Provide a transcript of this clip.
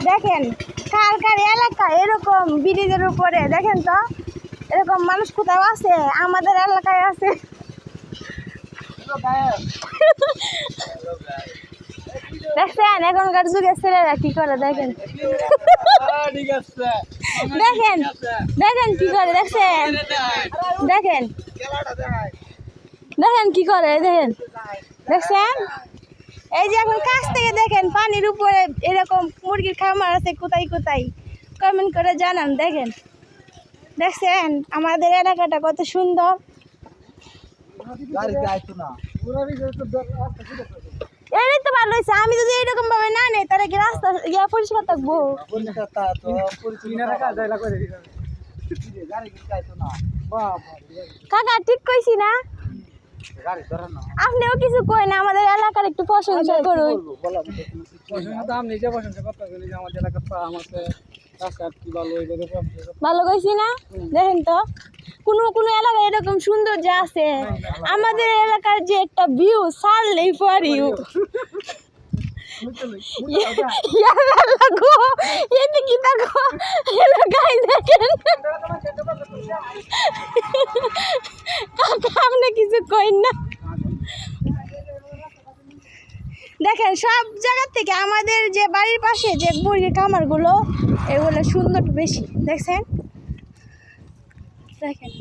দেখেন কার কার এলাকা এরকম ব্রিজের উপরে দেখেন তো এরকম মানুষ কোথাও আছে আমাদের এলাকায় আছে দেখছেন এখনকার যুগের ছেলেরা কি করে দেখেন দেখেন দেখেন কি করে দেখছেন দেখেন দেখেন কি করে দেখেন দেখছেন এই যে এখন কাছ থেকে দেখেন পানির উপরে এরকম মুরগির খামার আছে কোথায় কোথায় কমেন্ট করে জানান দেখেন দেখছেন আমাদের এলাকাটা কত সুন্দর এটাই তো ভালো হয়েছে আমি যদি এরকম ভাবে না নেই তাহলে কি রাস্তা ইয়া পরিষ্কার থাকবো কাকা ঠিক কইছি না আপনিও কিছু কই না আমাদের এলাকার একটু প্রশংসা করুন ভালো কইছি না দেখেন তো কোনো কোনো এলাকায় এরকম সুন্দর যে আছে আমাদের এলাকার যে একটা ভিউ ছাড়লেই পরি এদিকে দেখো এলাকায় দেখেন কাকা আপনি কিছু কইন না দেখেন সব জায়গা থেকে আমাদের যে বাড়ির পাশে যে মুরগির খামারগুলো এগুলো সুন্দর বেশি দেখছেন দেখেন